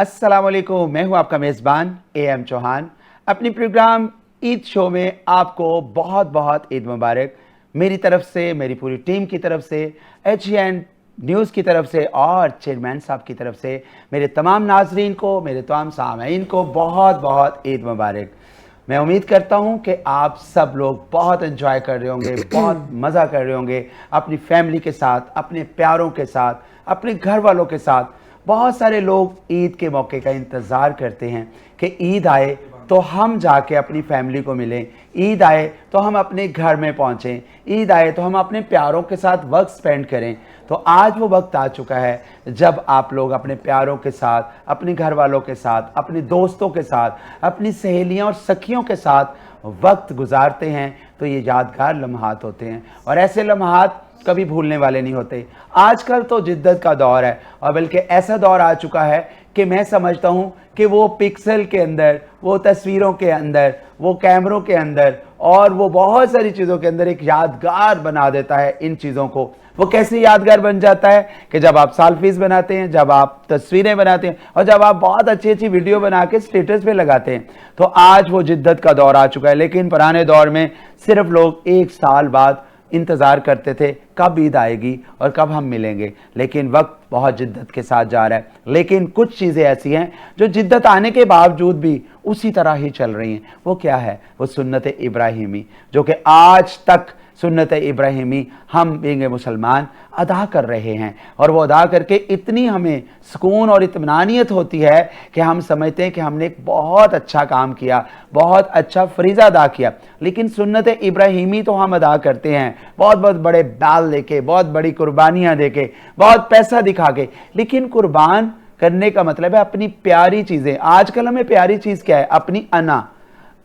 अस्सलाम वालेकुम, मैं हूं आपका मेज़बान AM चौहान। अपनी प्रोग्राम ईद शो में आपको बहुत बहुत ईद मुबारक। मेरी तरफ से, मेरी पूरी टीम की तरफ से, HN न्यूज़ की तरफ से और चेयरमैन साहब की तरफ से मेरे तमाम नाजरीन को, मेरे तमाम सामीन को बहुत बहुत ईद मुबारक। मैं उम्मीद करता हूं कि आप सब लोग बहुत एंजॉय कर रहे होंगे, बहुत मज़ा कर रहे होंगे अपनी फैमिली के साथ, अपने प्यारों के साथ, अपने घर वालों के साथ। बहुत सारे लोग ईद के मौके का इंतज़ार करते हैं कि ईद आए तो हम जाके अपनी फैमिली को मिलें, ईद आए तो हम अपने घर में पहुँचें, ईद आए तो हम अपने प्यारों के साथ वक्त स्पेंड करें। तो आज वो वक्त आ चुका है जब आप लोग अपने प्यारों के साथ, अपने घर वालों के साथ, अपने दोस्तों के साथ, अपनी सहेलियों और सखियों के साथ वक्त गुजारते हैं। तो ये यादगार लम्हात होते हैं और ऐसे लम्हात कभी भूलने वाले नहीं होते। आजकल तो जिद्दत का दौर है और बल्कि ऐसा दौर आ चुका है कि मैं समझता हूँ कि वो पिक्सल के अंदर, वो तस्वीरों के अंदर, वो कैमरों के अंदर और वो बहुत सारी चीज़ों के अंदर एक यादगार बना देता है इन चीज़ों को। वो कैसे यादगार बन जाता है कि जब आप सेल्फीज बनाते हैं, जब आप तस्वीरें बनाते हैं और जब आप बहुत अच्छी अच्छी वीडियो बना के स्टेटस पे लगाते हैं। तो आज वो जिद्दत का दौर आ चुका है। लेकिन पुराने दौर में सिर्फ लोग एक साल बाद इंतज़ार करते थे कब ईद आएगी और कब हम मिलेंगे। लेकिन वक्त बहुत जिद्दत के साथ जा रहा है। लेकिन कुछ चीज़ें ऐसी हैं जो जिद्दत आने के बावजूद भी उसी तरह ही चल रही हैं। वो क्या है? वो सुन्नत इब्राहिमी, जो कि आज तक सुन्नत इब्राहिमी हम बेंगे मुसलमान अदा कर रहे हैं। और वो अदा करके इतनी हमें सुकून और इत्मीनानियत होती है कि हम समझते हैं कि हमने एक बहुत अच्छा काम किया, बहुत अच्छा फरीज़ा अदा किया। लेकिन सुन्नत इब्राहिमी तो हम अदा करते हैं बहुत बहुत बड़े बैल देके, बहुत बड़ी कुर्बानियाँ देके, बहुत पैसा दिखा के। लेकिन कुर्बान करने का मतलब है अपनी प्यारी चीज़ें। आजकल हमें प्यारी चीज़ क्या है?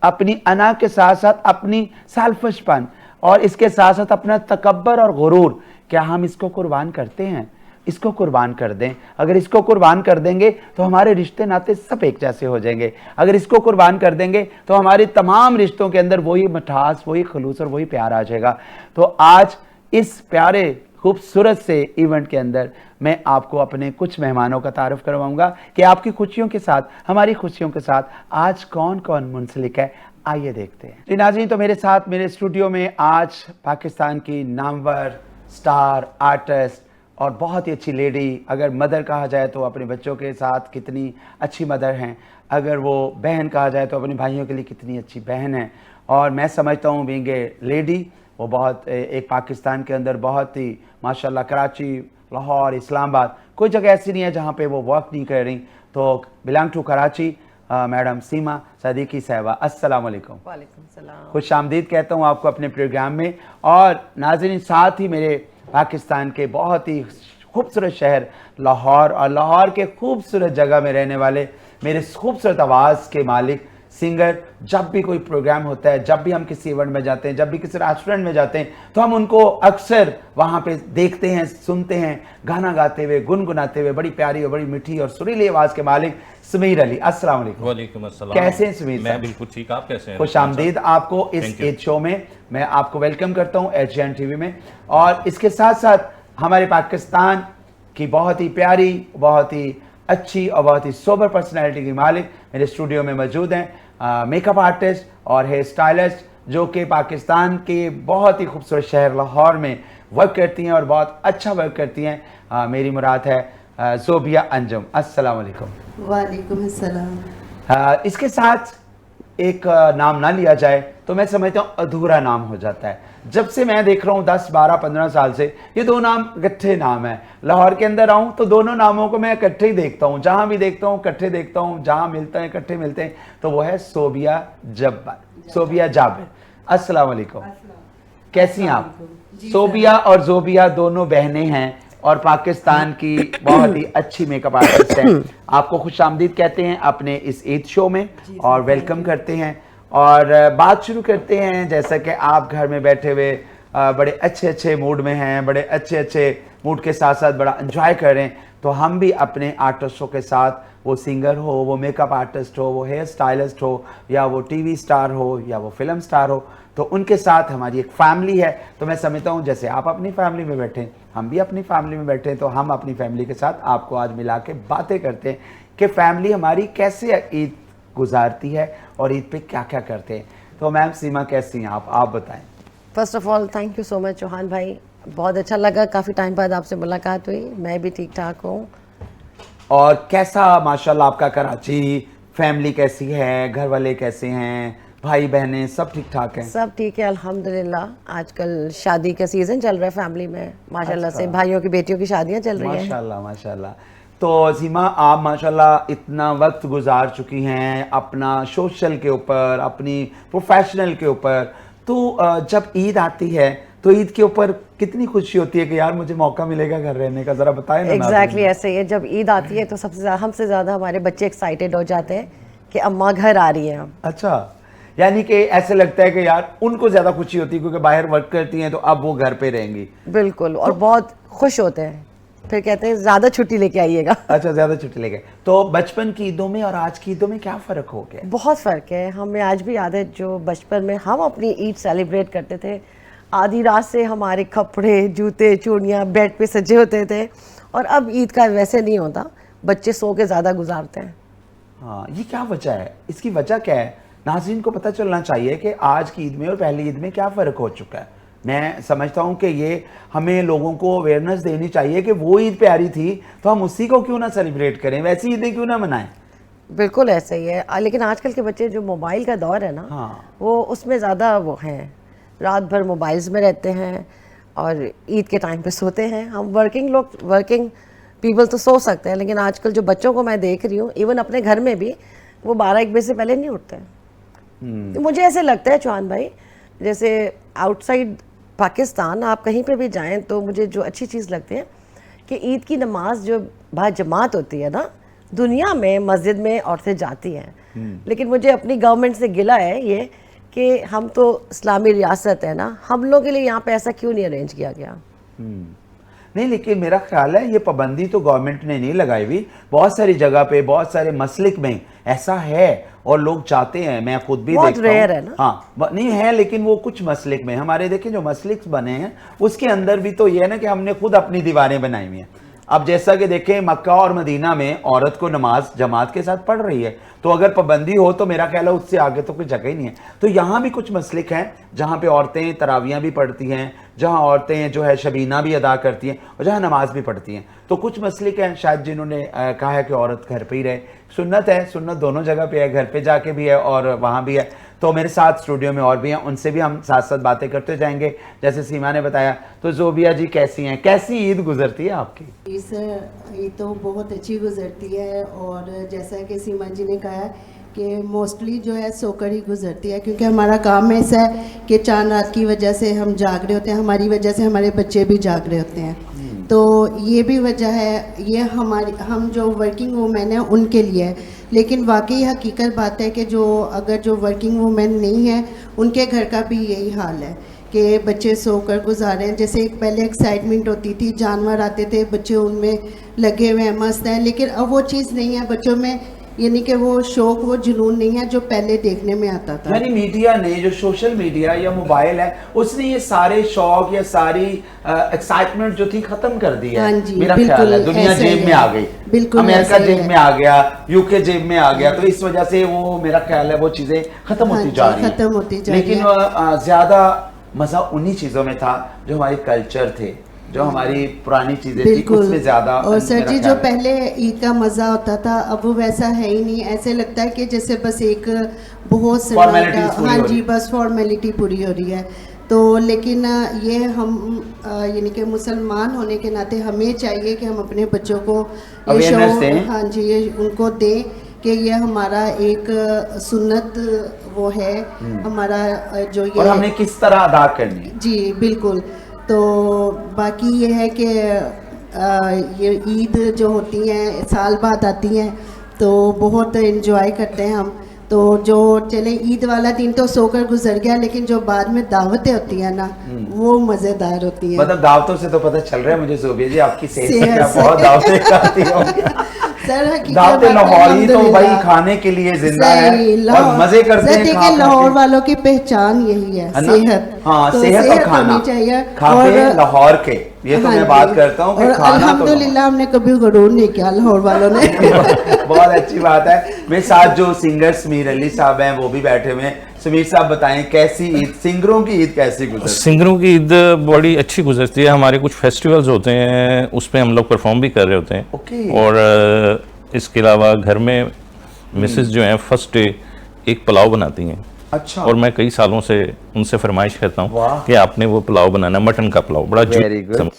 अपनी अना के साथ साथ अपनी सेल्फिशपन और इसके साथ साथ अपना तकब्बर और गुरूर। क्या हम इसको कुर्बान करते हैं? इसको कुर्बान कर दें। अगर इसको कुर्बान कर देंगे तो हमारे रिश्ते नाते सब एक जैसे हो जाएंगे। अगर इसको कुर्बान कर देंगे तो हमारे तमाम रिश्तों के अंदर वही मिठास, वही खलूस और वही प्यार आ जाएगा। तो आज इस प्यारे खूबसूरत से इवेंट के अंदर मैं आपको अपने कुछ मेहमानों का तारुफ करवाऊंगा कि आपकी खुशियों के साथ, हमारी खुशियों के साथ आज कौन कौन मुंसलिक है। आइए देखते हैं। जी नाज़रीन, तो मेरे साथ मेरे स्टूडियो में आज पाकिस्तान की नामवर स्टार आर्टिस्ट और बहुत ही अच्छी लेडी, अगर मदर कहा जाए तो अपने बच्चों के साथ कितनी अच्छी मदर हैं, अगर वो बहन कहा जाए तो अपने भाइयों के लिए कितनी अच्छी बहन है। और मैं समझता हूँ बीइंग ए लेडी, वो बहुत एक पाकिस्तान के अंदर बहुत ही माशाल्लाह, कराची, लाहौर, इस्लामाबाद, कोई जगह ऐसी नहीं है जहाँ पे वो वर्क नहीं कर रही। तो बिलोंग टू कराची मैडम सीमा सदीकी साहिबा, अस्सलाम वालेकुम। वालेकुम सलाम। खुश आमदीद कहता हूँ आपको अपने प्रोग्राम में। और नाज़रीन, साथ ही मेरे पाकिस्तान के बहुत ही खूबसूरत शहर लाहौर और लाहौर के खूबसूरत जगह में रहने वाले मेरे खूबसूरत आवाज़ के मालिक सिंगर, जब भी कोई प्रोग्राम होता है, जब भी हम किसी इवेंट में जाते हैं, जब भी किसी रेस्टोरेंट में जाते हैं, तो हम उनको अक्सर वहाँ पे देखते हैं, सुनते हैं गाना गाते हुए, गुनगुनाते हुए। बड़ी प्यारी और बड़ी मीठी और सुरीली आवाज़ के मालिक समीर अली, अस्सलाम वालेकुम। वालेकुम अस्सलाम। कैसे हैं समीर? मैं बिल्कुल ठीक, आप कैसे हैं? खुश आमदीद आपको इस ईद शो में। मैं आपको वेलकम करता हूँ HN TV में। और इसके साथ साथ हमारे पाकिस्तान की बहुत ही प्यारी, बहुत ही अच्छी और बहुत ही सोबर पर्सनैलिटी के मालिक मेरे स्टूडियो में मौजूद हैं, मेकअप आर्टिस्ट और हेयर स्टाइलिस्ट, जो कि पाकिस्तान के बहुत ही खूबसूरत शहर लाहौर में वर्क करती हैं और बहुत अच्छा वर्क करती हैं। मेरी मुराद है ज़ोबिया अंजुम, अस्सलाम वालेकुम। वालेकुम अस्सलाम। इसके साथ एक नाम ना लिया जाए तो मैं समझता हूँ अधूरा नाम हो जाता है। जब से मैं देख रहा हूँ 10, 12, 15 साल से ये दो नाम इकट्ठे नाम है। लाहौर के अंदर आऊँ तो दोनों नामों को मैं इकट्ठे ही देखता हूँ, जहाँ भी देखता हूँ इकट्ठे देखता हूँ, जहाँ मिलते हैं इकट्ठे मिलते हैं। तो वो है सोबिया जाबिर। अस्सलाम वालेकुम, कैसी हैं आप? सोबिया और ज़ोबिया दोनों बहनें हैं और पाकिस्तान की बहुत ही अच्छी मेकअप आर्टिस्ट हैं। आपको खुश आमदीद कहते हैं अपने इस ईद शो में और वेलकम करते हैं। और बात शुरू करते हैं। जैसा कि आप घर में बैठे हुए बड़े अच्छे अच्छे मूड में हैं, बड़े अच्छे अच्छे मूड के साथ साथ बड़ा एंजॉय कर रहे हैं, तो हम भी अपने आर्टिस्टों के साथ, वो सिंगर हो, वो मेकअप आर्टिस्ट हो, वो हेयर स्टाइलिस्ट हो, या वो टीवी स्टार हो, या वो फिल्म स्टार हो, तो उनके साथ हमारी एक फैमिली है। तो मैं समझता हूँ जैसे आप अपनी फैमिली में बैठे, हम भी अपनी फैमिली में बैठे, तो हम अपनी फैमिली के साथ आपको आज मिला के बातें करते हैं। कि फैमिली हमारी कैसे ईद गुजारती है और ईद पे क्या क्या करते हैं। तो मैम सीमा कैसी हैं आप बताएं। First of all thank you so much Chauhan भाई, बहुत अच्छा लगा, काफ़ी टाइम बाद आपसे मुलाकात हुई। मैं भी ठीक ठाक हूँ। और कैसा माशाल्लाह आपका कराची, फैमिली कैसी है, घर वाले कैसे हैं, भाई बहनें सब ठीक ठाक हैं? सब ठीक है अल्हम्दुलिल्लाह। आजकल शादी का सीज़न चल रहा है फैमिली में, माशाल्लाह अच्छा। से भाइयों की बेटियों की शादियाँ चल रही हैं। माशाल्लाह माशाल्लाह। तो सीमा आप माशाल्लाह इतना वक्त गुजार चुकी हैं अपना सोशल के ऊपर, अपनी प्रोफेशनल के ऊपर, तो जब ईद आती है तो ईद के ऊपर कितनी खुशी होती है कि यार मुझे मौका मिलेगा घर रहने का, जरा बताएं ना। एग्जैक्टली ऐसे ही है। जब ईद आती है तो हमसे ज़्यादा हमारे बच्चे एक्साइटेड हो जाते हैं कि अम्मा घर आ रही हैं। अच्छा, यानी कि ऐसे लगता है कि यार उनको ज्यादा खुशी होती है क्योंकि बाहर वर्क करती हैं तो अब वो घर पे रहेंगी। बिल्कुल, और बहुत खुश होते हैं, फिर कहते हैं ज़्यादा छुट्टी लेके आइएगा। अच्छा, ज्यादा छुट्टी लेके। तो बचपन की ईदों में और आज की ईदों में क्या फर्क हो गया? बहुत फ़र्क है। हमें आज भी याद है जो बचपन में हम अपनी ईद सेलिब्रेट करते थे, आधी रात से हमारे कपड़े, जूते, चूड़ियाँ बेड पे सजे होते थे, और अब ईद का वैसे नहीं होता, बच्चे सो के ज़्यादा गुजारते हैं। हाँ, ये क्या वजह है, इसकी वजह क्या है? नाज़रीन को पता चलना चाहिए कि आज की ईद में और पहली ईद में क्या फ़र्क हो चुका है। मैं समझता हूँ कि ये हमें लोगों को अवेयरनेस देनी चाहिए कि वो ईद प्यारी थी तो हम उसी को क्यों ना सेलिब्रेट करें, वैसी ईदें क्यों ना मनाएं। बिल्कुल ऐसा ही है। लेकिन आजकल के बच्चे जो मोबाइल का दौर है ना, हाँ। वो उसमें ज़्यादा वो हैं, रात भर मोबाइल्स में रहते हैं और ईद के टाइम पे सोते हैं। हम वर्किंग पीपल तो सो सकते हैं, लेकिन आजकल जो बच्चों को मैं देख रही हूँ, इवन अपने घर में भी, वो 12-1 बजे से पहले नहीं उठते हैं। तो मुझे ऐसे लगता है चौहान भाई, जैसे आउटसाइड पाकिस्तान आप कहीं पे भी जाएं तो मुझे जो अच्छी चीज़ लगती है कि ईद की नमाज जो बाजमात होती है ना, दुनिया में मस्जिद में औरतें जाती हैं, लेकिन मुझे अपनी गवर्नमेंट से गिला है ये कि हम तो इस्लामी रियासत है ना, हम लोग के लिए यहाँ पे ऐसा क्यों नहीं अरेंज किया गया। नहीं, लेकिन मेरा ख्याल है ये पाबंदी तो गवर्नमेंट ने नहीं लगाई हुई, बहुत सारी जगह पे, बहुत सारे मसलिक में ऐसा है और लोग चाहते हैं, मैं खुद भी बहुत देखता रेयर हूं। है ना। हाँ, नहीं है, लेकिन वो कुछ मसलिक में, हमारे देखें जो मसलिक बने हैं उसके अंदर भी तो ये है ना कि हमने खुद अपनी दीवारें बनाई हुई हैं। अब जैसा कि देखें मक्का और मदीना में औरत को नमाज जमात के साथ पढ़ रही है, तो अगर पाबंदी हो तो मेरा ख्याल है उससे आगे तो कोई जगह ही नहीं है। तो यहाँ भी कुछ मसलिक हैं जहाँ पे औरतें तरावियाँ भी पढ़ती हैं, जहाँ औरतें जो है शबीना भी अदा करती हैं और जहाँ नमाज भी पढ़ती हैं। तो कुछ मसलिक हैं शायद जिन्होंने कहा है कि औरत घर पे ही रहे। सुन्नत है, सुन्नत दोनों जगह पे है, घर पे जाके भी है और वहाँ भी है। तो मेरे साथ स्टूडियो में और भी हैं, उनसे भी हम साथ साथ बातें करते जाएंगे। जैसे सीमा ने बताया, तो जोबिया जी कैसी हैं, कैसी ईद गुजरती है आपकी? इस ईद तो बहुत अच्छी गुजरती है, और जैसा कि सीमा जी ने कहा कि मोस्टली जो है सोकर ही गुजरती है, क्योंकि हमारा काम ऐसा है कि चांद रात की वजह से हम जाग रहे होते हैं, हमारी वजह से हमारे बच्चे भी जाग रहे होते हैं। तो ये भी वजह है, ये हम जो वर्किंग वूमेन है उनके लिए है। लेकिन वाकई हकीकत बात है कि जो वर्किंग वूमेन नहीं है उनके घर का भी यही हाल है कि बच्चे सोकर गुजारे हैं। जैसे एक पहले एक्साइटमेंट होती थी, जानवर आते थे, बच्चे उनमें लगे हुए हैं, मस्त हैं, लेकिन अब वो चीज़ नहीं है बच्चों में, यानी कि वो शौक, वो जुनून नहीं है जो पहले देखने में आता था। यानी मीडिया ने, जो सोशल मीडिया या मोबाइल है, उसने ये सारे शौक या सारी एक्साइटमेंट जो थी खत्म कर दी है। हाँ जी, मेरा ख्याल है दुनिया जेब में आ गई, बिल्कुल अमेरिका ऐसे ही जेब है। में आ गया, यूके जेब में आ गया, तो इस वजह से वो मेरा ख्याल है वो चीजें खत्म हाँ होती जी, जा रही खत्म होती जा रही लेकिन ज्यादा मजा उन्हीं चीजों में था जो हमारे कल्चर थे, जो हमारी पुरानी चीजें थी, बिल्कुल। उसमें ज्यादा। और सर मेरा जी, ख्याल जो है। पहले ईद का मज़ा होता था अब वो वैसा है ही नहीं। ऐसे लगता है कि जैसे बस एक बहुत Formalities पूरी हाँ हो रही जी, बस फॉर्मेलिटी पूरी हो रही है। तो लेकिन ये हम यानी कि मुसलमान होने के नाते हमें चाहिए कि हम अपने बच्चों को ये Awareness दें। हाँ जी, ये उनको दें कि ये हमारा एक सुन्नत वो है, हमारा जो और ये हमने किस तरह अदा करनी है। जी बिल्कुल। तो बाकी ये है कि ये ईद जो होती हैं साल बाद आती हैं, तो बहुत एंजॉय करते हैं हम। तो जो चले ईद वाला दिन तो सोकर गुजर गया, लेकिन जो बाद में दावतें होती हैं ना, वो मज़ेदार होती हैं। मतलब दावतों से तो पता चल रहा है मुझे जोबिया जी, आपकी सेहत सेहत क्या से। बहुत दावतें खाती होंगी। सर हकीकत दावते बात है, लाहौरी तो भाई अल्हम्दुलिल्लाह। खाने के लिए जिंदा है सही, और लाहौर- मजे करते सर हैं देखिए, खा खा लाहौर के। वालों की पहचान यही है, है ना? सेहत। हाँ, तो सेहत और खाना होनी चाहिए। खाते लाहौर के, ये तो हाँ मैं बात जी। करता हूँ कि और खाना तो अल्हम्दुलिल्लाह हमने कभी गरूर नहीं किया लाहौर वालों ने। बहुत अच्छी बात है। मेरे साथ जो सिंगर समीर अली साहब हैं वो भी बैठे हुए हैं। समीर साहब बताएं कैसी ईद, सिंगरों की ईद कैसी गुजरती है? सिंगरों की ईद बड़ी अच्छी गुजरती है। हमारे कुछ फेस्टिवल्स होते हैं, उस पर हम लोग परफॉर्म भी कर रहे होते हैं। ओके। और इसके अलावा घर में मिसेस जो हैं फर्स्ट डे एक पुलाव बनाती हैं। अच्छा। और मैं कई सालों से उनसे फरमाइश करता वाह। हूँ कि आपने वो पुलाव बनाना, मटन का पुलाव, बड़ा वेरी गुड।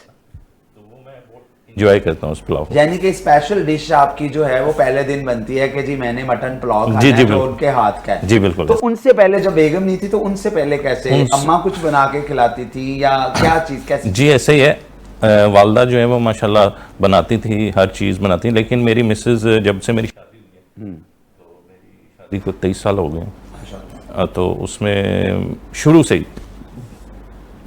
इंजॉय करता हूँ उस पुलाव को। यानी कि स्पेशल डिश आपकी जो है वो पहले दिन बनती है कि जी मैंने मटन पुलाव खाना जी, है जी, जो बिल्कुल। उनके हाथ का है। जी, बिल्कुल। तो उनसे पहले जब बेगम नहीं थी तो उनसे पहले कैसे अम्मा कुछ बना के खिलाती थी या क्या चीज कैसे? जी ऐसे ही है। वालदा जो है वो माशाल्लाह बनाती थी, हर चीज़ बनाती, लेकिन मेरी मिसेस जब से मेरी शादी हुई है तो मेरी शादी को 23 साल हो गए। तो उसमें शुरू से ही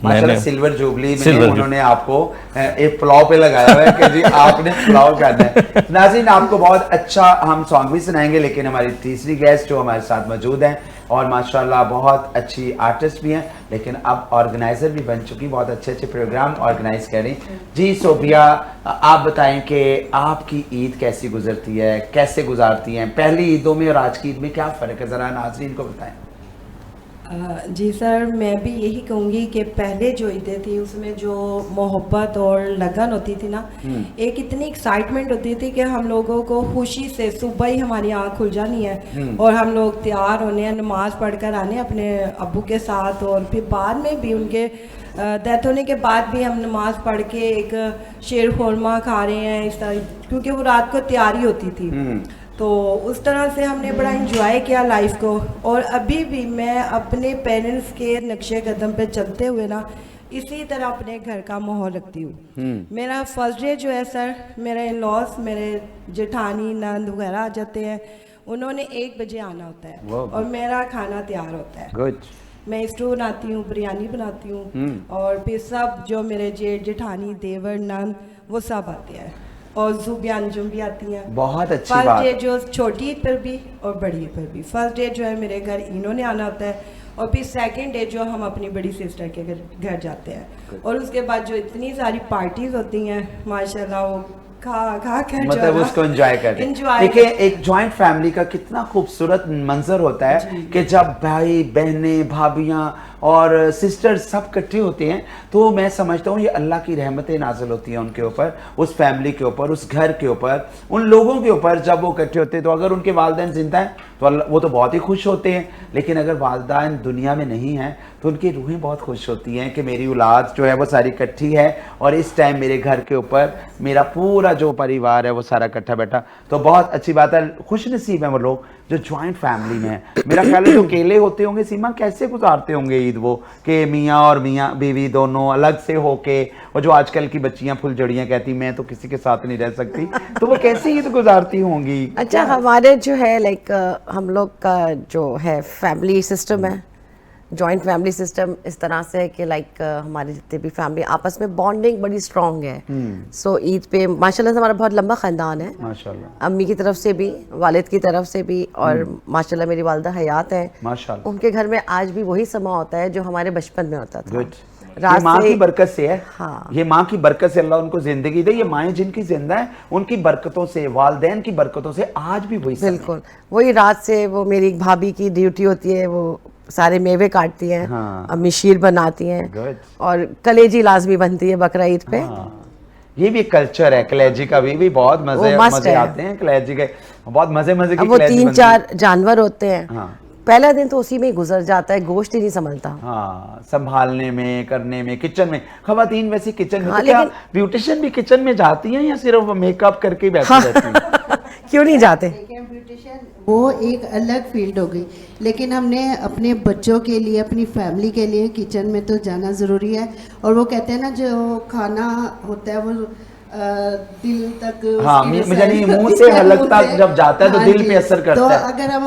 माशाल्लाह सिल्वर जुबली में सिल्वर जुबली। उन्होंने आपको एक पुलाव पे लगाया हुआ है कि जी आपने पुलाव करना है। नाज़रीन आपको बहुत अच्छा हम सॉन्ग भी सुनाएंगे, लेकिन हमारी तीसरी गेस्ट जो हमारे साथ मौजूद हैं और माशाल्लाह बहुत अच्छी आर्टिस्ट भी हैं, लेकिन अब ऑर्गेनाइजर भी बन चुकी, बहुत अच्छे अच्छे प्रोग्राम ऑर्गेनाइज कर रही। जी सोबिया, आप बताएं कि आपकी ईद कैसी गुजरती है, कैसे गुजारती हैं? पहली ईदों में और आज की ईद में क्या फ़र्क है, ज़रा नाज़रीन को बताएं। जी सर, मैं भी यही कहूँगी कि पहले जो ईदें थी उसमें जो मोहब्बत और लगन होती थी ना, एक इतनी एक्साइटमेंट होती थी कि हम लोगों को खुशी से सुबह ही हमारी आँख खुल जानी है और हम लोग तैयार होने हैं, नमाज़ पढ़कर आने अपने अब्बू के साथ, और फिर बाद में भी उनके डेथ होने के बाद भी हम नमाज़ पढ़ के एक शेर खुरमा खा रहे हैं इस तरह, क्योंकि वो रात को तैयारी होती थी। तो उस तरह से हमने बड़ा इंजॉय किया लाइफ को। और अभी भी मैं अपने पेरेंट्स के नक्शे कदम पे चलते हुए ना इसी तरह अपने घर का माहौल रखती हूँ। मेरा फर्स्ट डे जो है सर, मेरे इन-लॉज, मेरे जेठानी नंद वगैरह आ जाते हैं, उन्होंने 1 बजे आना होता है और मेरा खाना तैयार होता है। गुड। मैं स्टू बनाती हूँ, बिरयानी बनाती हूँ, और फिर सब जो मेरे जेठ जेठानी देवर नंद वो सब आते हैं और जुबिया अंजुम भी आती हैं। बहुत अच्छी फर्स्ट बात। डे जो छोटी ईद पर भी और बड़ी ईद पर भी, फर्स्ट डे जो है मेरे घर इन्होंने आना होता है, और फिर सेकंड डे जो हम अपनी बड़ी सिस्टर के घर जाते हैं, और उसके बाद जो इतनी सारी पार्टीज होती हैं माशाल्लाह, वो खा खा कर मतलब उसको एंजॉय करते हैं। Enjoy देखिए एक जॉइंट फैमिली का कितना खूबसूरत मंजर होता है कि जब भाई बहनें भाभियां और सिस्टर्स सब इकट्ठे होते हैं, तो मैं समझता हूँ ये अल्लाह की रहमतें नाजिल होती हैं उनके ऊपर, उस फैमिली के ऊपर, उस घर के ऊपर, उन लोगों के ऊपर जब वो इकट्ठे होते हैं। तो अगर उनके वालिदैन जिंदा हैं तो वो तो बहुत ही खुश होते हैं, लेकिन अगर वालिदैन दुनिया में नहीं हैं तो उनकी रूहें बहुत खुश होती हैं कि मेरी औलाद जो है वो सारी इकट्ठी है और इस टाइम मेरे घर के ऊपर मेरा पूरा जो परिवार है वो सारा इकट्ठा बैठा। तो बहुत अच्छी बात है, खुश नसीब है वो लोग जो ज्वाइंट फैमिली में है। मेरा ख्याल है जो अकेले होते होंगे सीमा, कैसे गुजारते होंगे ईद वो, कि मियाँ और मियाँ बीवी दोनों अलग से होके, और जो आजकल की बच्चियां फुलझड़ियां कहती मैं तो किसी के साथ नहीं रह सकती, तो वो कैसे ईद गुजारती होंगी? अच्छा, हमारे जो है लाइक हम लोग का जो है फैमिली सिस्टम है, जॉइंट फैमिली सिस्टम इस तरह से है कि लाइक हमारे जितने भी फैमिली आपस में बॉन्डिंग बड़ी स्ट्रांग है। सो ईद पे माशाल्लाह से हमारा बहुत लंबा ख़ानदान है, माशाल्लाह, अम्मी की तरफ से भी, वालिद की तरफ से भी, और माशाल्लाह मेरी वालदा हयात हैं, माशाल्लाह। उनके घर में आज भी वही समा होता है जो हमारे बचपन में होता था। गुड। ये माँ की बरकत से है। हाँ। ये माँ की बरकत से अल्लाह उनको जिंदगी दे। ये माएँ जिनकी जिंदा है उनकी बरकतों से, वालदैन की बरकतों से आज भी वही समय। बिल्कुल वही। रात से वो मेरी एक भाभी की ड्यूटी होती है, वो सारे मेवे काटती हैं, हाँ। अम्मी शीर बनाती हैं, Good। और कलेजी लाजमी बनती है बकरा ईद पे। ये भी एक कल्चर है कलेजी का भी बहुत मजे वो मस्त मजे है। आते हैं कलेजी के, बहुत मजे मजे की अब वो कलेजी 3-4 जानवर होते हैं, हाँ। पहला दिन तो उसी में ही गुजर जाता है, गोश्त ही नहीं संभलता। हाँ, संभालने में, करने में, किचन में। खवातीन वैसे किचन में हाँ, तो क्या लेकिन- ब्यूटिशियन भी किचन में जाती हैं या सिर्फ मेकअप करके ही बैठी रहती हैं? क्यों नहीं जाते? ब्यूटिशियन वो एक अलग फील्ड हो गई, लेकिन हमने अपने बच्चों के लिए, अपनी फैमिली के लिए किचन में तो जाना ज़रूरी है। और वो कहते हैं ना जो खाना होता है वो दिल तक, हाँ, यानी मुंह से हलक तक जब जाता है तो हाँ दिल जी। पे असर करता तो है। अगर हम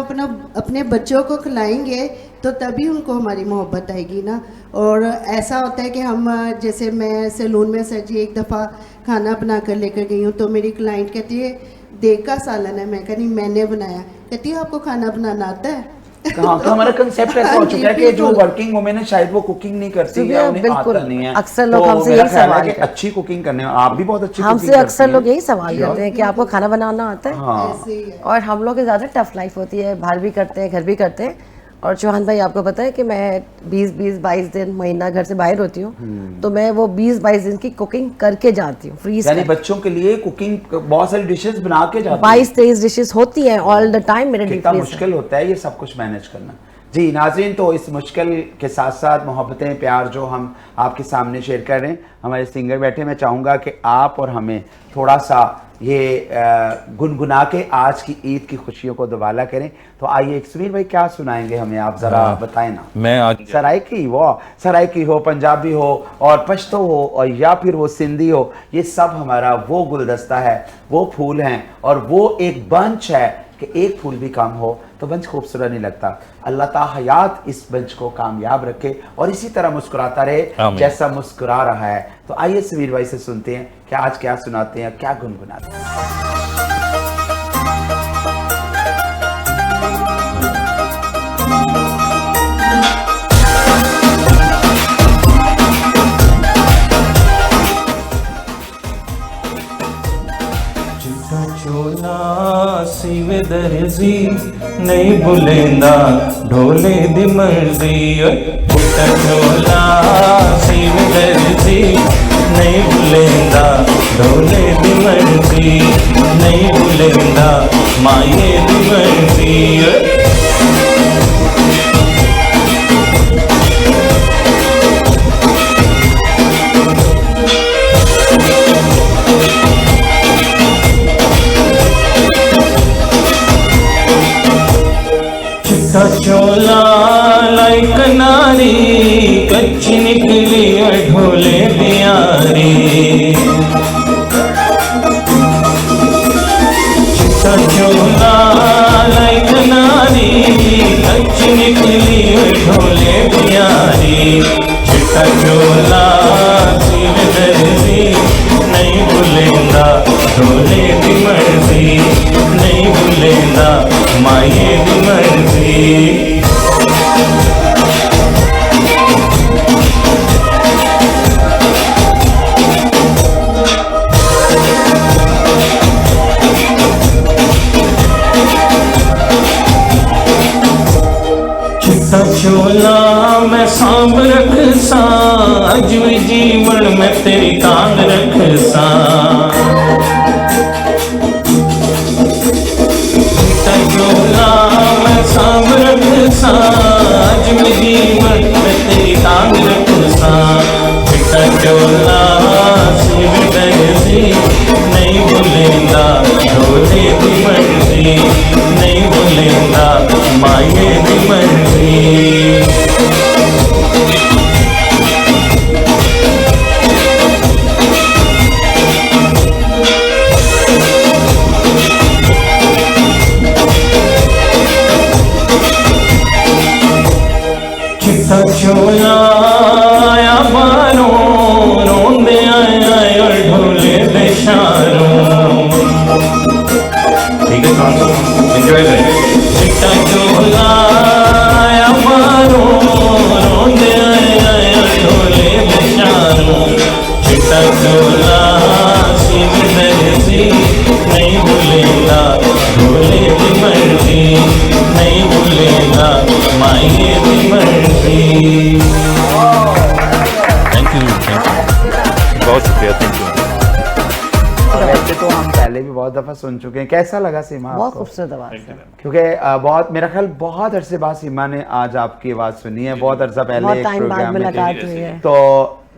अपने बच्चों को खिलाएंगे तो तभी उनको हमारी मोहब्बत आएगी ना। और ऐसा होता है कि हम, जैसे मैं सैलून में सर जी एक दफ़ा खाना बना कर लेकर गई हूँ, तो मेरी क्लाइंट कहती है देग का सालन है। मैं कह रही मैंने बनाया। कहती है आपको खाना बनाना आता है? हाँ, तो हमारा कंसेप्ट ऐसा हो चुका है कि जो वर्किंग वुमेन है शायद वो कुकिंग नहीं करती है, उन्हें बिल्कुल। आता नहीं है। अक्सर लोग तो हमसे मेरा यही ख्याल है सवाल कि करते अच्छी कुकिंग करने, आप भी बहुत अच्छी हमसे कुकिंग अक्सर करती लोग हैं। यही सवाल करते हैं कि आपको खाना बनाना आता है। हाँ, ऐसे ही है। और हम लोग की ज़्यादा टफ लाइफ होती है, बाहर भी करते हैं, घर भी करते हैं। और चौहान भाई आपको पता है कि मैं 20-22 दिन महीना घर से बाहर होती हूँ, तो मैं वो 20-22 दिन की कुकिंग करके जाती हूँ, फ्रीज यानी बच्चों के लिए कुकिंग बहुत सारी डिशेस बना के जाती हैं। 22-23 डिशेस होती हैं ऑल द टाइम मेरे डीप कितना फ्रीज में। मुश्किल होता है ये सब कुछ मैनेज करना। जी नाज़रीन, तो इस मुश्किल के साथ साथ मोहब्बतें, प्यार जो हम आपके सामने शेयर कर रहे हैं, हमारे सिंगर बैठे, मैं चाहूँगा कि आप और हमें थोड़ा सा ये गुनगुना के आज की ईद की खुशियों को दुबाला करें। तो आइए सुनील भाई क्या सुनाएंगे हमें, आप ज़रा बताएं ना। मैं आज सराइकी हो, पंजाबी हो और पश्तो हो और या फिर वो सिंधी हो, ये सब हमारा वो गुलदस्ता है, वो फूल हैं और वो एक बंच है कि एक फूल भी कम हो तो बंच खूबसूरत नहीं लगता। अल्लाह ताला हयात इस बंच को कामयाब रखे और इसी तरह मुस्कुराता रहे आमीन। जैसा मुस्कुरा रहा है। तो आइए समीर भाई से सुनते हैं कि आज क्या सुनाते हैं, क्या गुनगुनाते हैं। चिट्टा चोला सीवे दर्जी नहीं बुलेंदा ढोले दी मर्जी। चिट्टा चोला सीवे दर्जी नहीं बुलेंदा ढोले दी मर्जी, नहीं बुलेंदा माये दी मर्जी। चिट्टा चोला लाइक नारी कच्ची निकली और ढोले दियारी। चिट्टा चोला लाइक नारी कच्ची निकली और ढोले दियारी। चिट्टा चोला सीव दर्जी नहीं भूलेंदा ढोले दी मर्जी, नहीं भूलेंदा माये दी मर्जी। चिट्टा चोला मैं सांभ रख सा, अज भी जीवन में तेरी तांग रख सा। चिट्टा चोला मैं सांभ रख सा, अज भी जीवन में तेरी तांग रख सा। चिट्टा चोला शिव दर्जी नहीं भूलेंदा ढोले दी मर्जी, नहीं भूलेंदा माये दी मर्जी। चिट्टा चोला आया बारों रोंदे आया और ढोले बेशारों। ठीक है, एंजॉय करें। चिट्टा चोला आया बारों रोंदे आया और ढोले बेशारों। चिट्टा चोला शिव दर्जी नहीं भूलेंदा ढोले दी मर्जी, नहीं भूलेंदा माये दी मर्जी। थैंक यू, बहुत शुक्रिया, थैंक यू। और वैसे तो हम पहले भी बहुत दफा सुन चुके हैं। कैसा लगा सीमा बहुत आपको? खूबसूरत आवाज़ है। क्योंकि बहुत मेरा ख्याल बहुत अरसे बाद सीमा ने आज आपकी आवाज़ सुनी है, बहुत अरसा पहले बहुत एक टाइम बाद प्रोग्राम में मुलाकात थी। हुई है। तो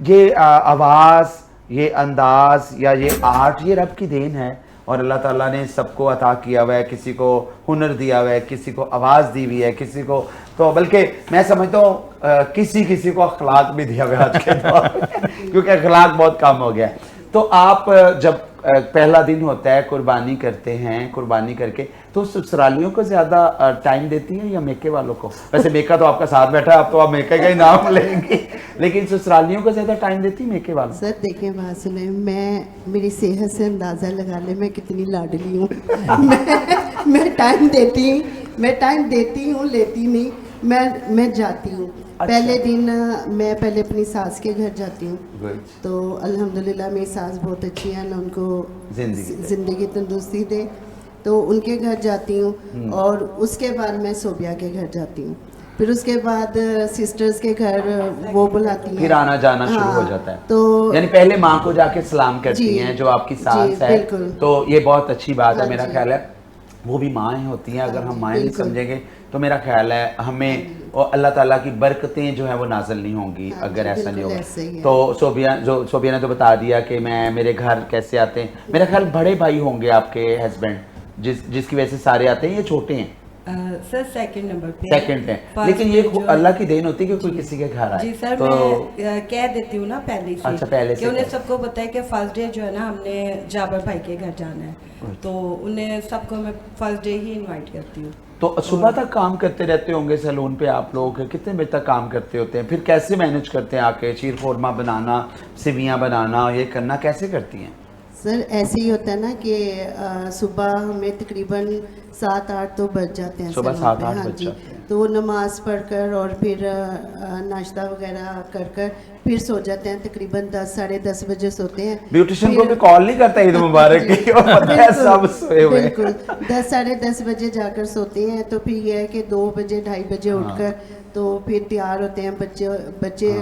ये आवाज़, ये अंदाज या ये आर्ट, ये रब की देन है और अल्लाह ताला ने सबको अता किया हुआ है। किसी को हुनर दिया हुआ है, किसी को आवाज़ दी हुई है, किसी को तो बल्कि मैं समझता हूँ किसी को अखलाक भी दिया हुआ है आज के दौर में, क्योंकि अखलाक बहुत कम हो गया है। तो आप जब पहला दिन होता है, कुर्बानी करते हैं, कुर्बानी करके तो ससुरालियों को ज्यादा टाइम देती हैं या मेके वालों को? वैसे मेका तो आपका साथ बैठा है, अब तो आप मेका का ही नाम लेंगे, लेकिन ससुरालियों को ज्यादा टाइम देती मेके वालों? सर देखिए बात सुने, मैं मेरी सेहत से अंदाज़ा लगा ले मैं कितनी लाडली हूँ। मैं टाइम देती हूँ, लेती नहीं, मैं जाती हूँ। पहले दिन मैं पहले अपनी सास के घर जाती हूँ, तो अल्हम्दुलिल्लाह मेरी सास बहुत अच्छी है ना, उनको ज़िंदगी तंदुरुस्ती दे, तो उनके घर जाती हूँ। और उसके बाद मैं सोबिया के घर जाती हूँ, फिर उसके बाद सिस्टर्स के घर वो बुलाती हैं, फिर आना जाना शुरू हो जाता है। तो यानी पहले माँ को जाके सलाम करती हैं जो आपकी सास है, बिल्कुल। तो ये बहुत अच्छी बात है। हाँ मेरा जी। ख्याल है वो भी माएँ होती हैं, अगर हम माएँ नहीं बिल्कुल। समझेंगे तो मेरा ख्याल है हमें और अल्लाह ताला की बरकतें जो है वो नाज़िल नहीं होंगी हाँ अगर जी, ऐसा नहीं बिल्कुल ऐसे ही होगा। है। तो सोबिया ने तो बता दिया कि मेरे घर कैसे आते हैं। मेरा ख्याल बड़े भाई होंगे आपके हस्बैंड, जिसकी वजह से सारे आते हैं, ये छोटे हैं? सर सेकंड नंबर पे सेकंड है, First लेकिन ये पे जो अल्लाह की देन होती है कि कोई किसी के घर आए। जी सर, तो मैं कह देती हूँ ना पहले से। अच्छा, पहले से कि उन्हें कह। सबको पता है कि फर्स्ट डे जो है ना हमने जाबर भाई के घर जाना है, तो उन्हें सबको मैं फर्स्ट डे ही इनवाइट करती हूँ। तो सुबह तक काम करते रहते होंगे सैलून पे आप लोग? कितने बजे तक काम करते होते हैं? फिर कैसे मैनेज करते हैं आके शीर खोरमा बनाना, सिवियाँ बनाना, ये करना कैसे करती हैं? सर ऐसे ही होता है ना कि सुबह हमें तकरीबन 7-8 तो बज जाते हैं सुबह सैलून पे। 7-8 हाँ बज जी, जाते हैं। तो नमाज पढ़कर और फिर नाश्ता वगैरह कर फिर सो जाते हैं, तकरीबन 10 साढ़े 10 बजे सोते हैं। ब्यूटिशियन को फिर- भी कॉल नहीं करता ईद मुबारक की और पता है सब सोए हुए हैं। बिल्कुल 10 साढ़े 10 बजे जाकर सोते हैं, तो फिर यह है कि 2 बजे 2:30 बजे उठकर तो फिर तैयार होते हैं। बच्चे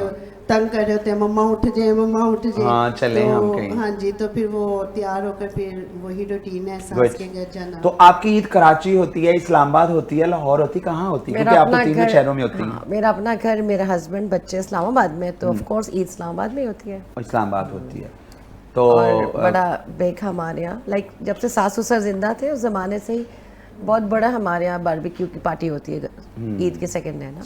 तंग कर रहे होते हैं, मम्मा उठ जाए, मम्मा उठ जाए। हाँ, चलें तो हम कहीं। हाँ जी, तो फिर वो तैयार होकर फिर वही रूटीन है सास Good. के घर जाना। तो आपकी ईद कराची होती है, इस्लामाबाद होती है, लाहौर होती है, कहाँ होती है? क्योंकि आप तो तीनों शहरों में होती हैं। हाँ, मेरा अपना घर, मेरा हस्बैंड, बच्चे इस्लामाबाद में, तो ऑफ कोर्स ईद इस्लामाबाद में होती है। इस्लामाबाद होती है। तो और बड़ा बेक हमारे यहाँ, लाइक जब से सास ससुर जिंदा थे उस जमाने से ही बहुत बड़ा हमारे यहाँ बारबेक्यू की पार्टी होती है ईद के सेकंड है ना।